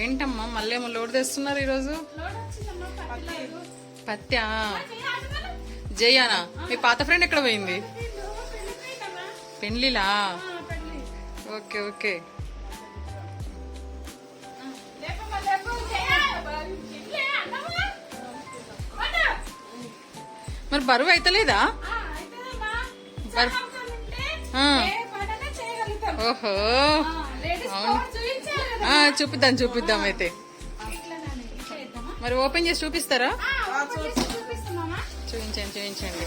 ఏంటమ్మా మళ్ళీ ఏమో లోడ్ తెస్తున్నారు ఈరోజు? పత్తా జయానా? మీ పాత ఫ్రెండ్ ఎక్కడ పోయింది? పెళ్లిలా? Okay okay. మరి బరువు అయితలేదా? ఓహో అవును, చూపిద్దాం అయితే. మరి ఓపెన్ చేసి చూపిస్తారా? చూపించండి.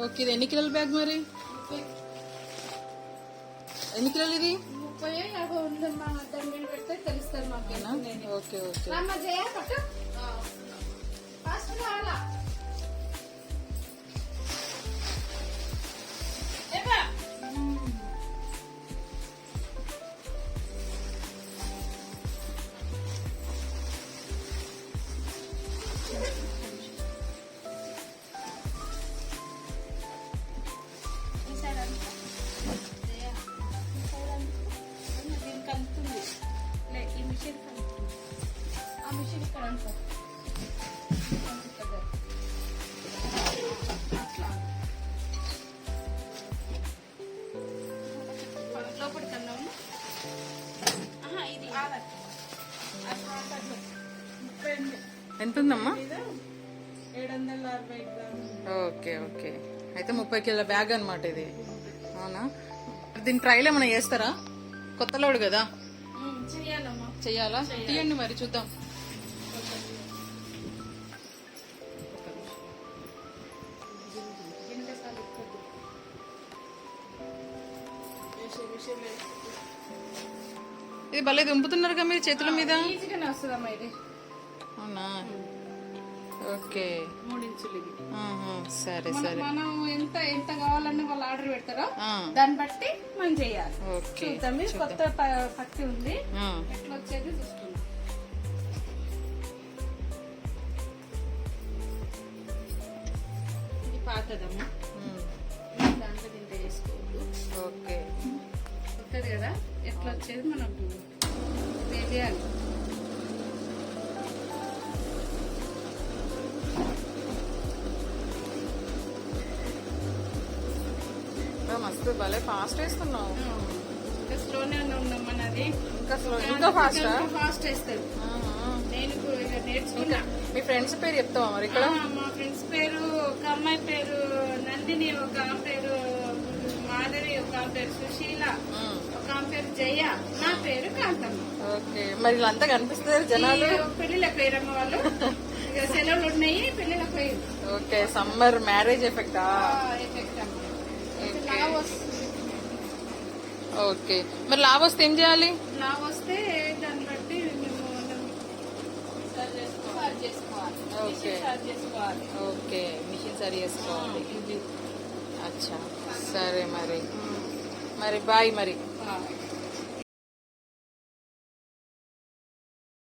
ఓకే, ఇది ఎన్ని కిలోల బ్యాగ్? మరి ఎన్ని కిలోలు ఇది? 30 ఉందమ్మా. దాని మీద పెడితే తెలుస్తుంది మాకేనా. Okay okay. ఎంత ఉందమ్మా? 760 గ్రాములు. Okay okay. అయితే 30 కిలోల బ్యాగ్ అనమాట ఇది. అవునా? దీని ట్రైల్ ఏమైనా చేస్తారా? కొత్త లోడు కదా, చెయ్యాలా? తీయండి మరి చూద్దాం. ఇది భలే దింపుతున్నారు కదా మీరు చేతుల మీద. అవునా? ఓకే. 3 ఇంచులు ఇది. సరే. మనం ఎంత కావాలన్నా వాళ్ళు ఆర్డర్ పెడతారో దాన్ని బట్టి మనం చేయాలి. ఓకే. కొత్త పత్తి ఉంది, ఎట్లా వచ్చేది చూసుకుందాం. ఇది పాతదమ్మా, దాంట్లో దీంట్లో చేసుకోవద్దు. ఓకే. కొత్తది కదా, ఎట్లా వచ్చేది మనకు తెలియాలి. మస్తు భలే ఫాస్ట్ వేస్తున్నావు. ఇంకా స్లోనే ఉండమన్నది. ఇంకా ఫాస్ట్ వేస్తుంది. నేను ఇక నేర్చుకున్నా. మీ ఫ్రెండ్స్ పేరు చెప్తావా మరి ఇక్కడ? మా ఫ్రెండ్స్ పేరు, ఒక అమ్మాయి పేరు నందిని, ఒక ఆమె పేరు మాధవి, ఒక ఆమె పేరు సుశీల, ఒక ఆమె పేరు జయ, నా పేరు కాంతమ్మ. ఓకే. మరి వీళ్ళంతా కనిపిస్తారు జనాలు. పెళ్లిళ్ళకి పోయిరమ్మ వాళ్ళు. ఇక సెలవులు ఉన్నాయి, పెళ్లిళ్ళకి పోయి. ఓకే. సమ్మర్ మ్యారేజ్ ఎఫెక్టా? ఎఫెక్ట్ అమ్మ. ఓకే. మరి లావ్ వస్తే ఏం చేయాలి? లావ్ వస్తే దాన్ని బట్టి మేము చేసుకోవాలి. ఓకే, మిషన్ సరి చేసుకోవాలి. అచ్చా, సరే మరి బాయ్ మరి.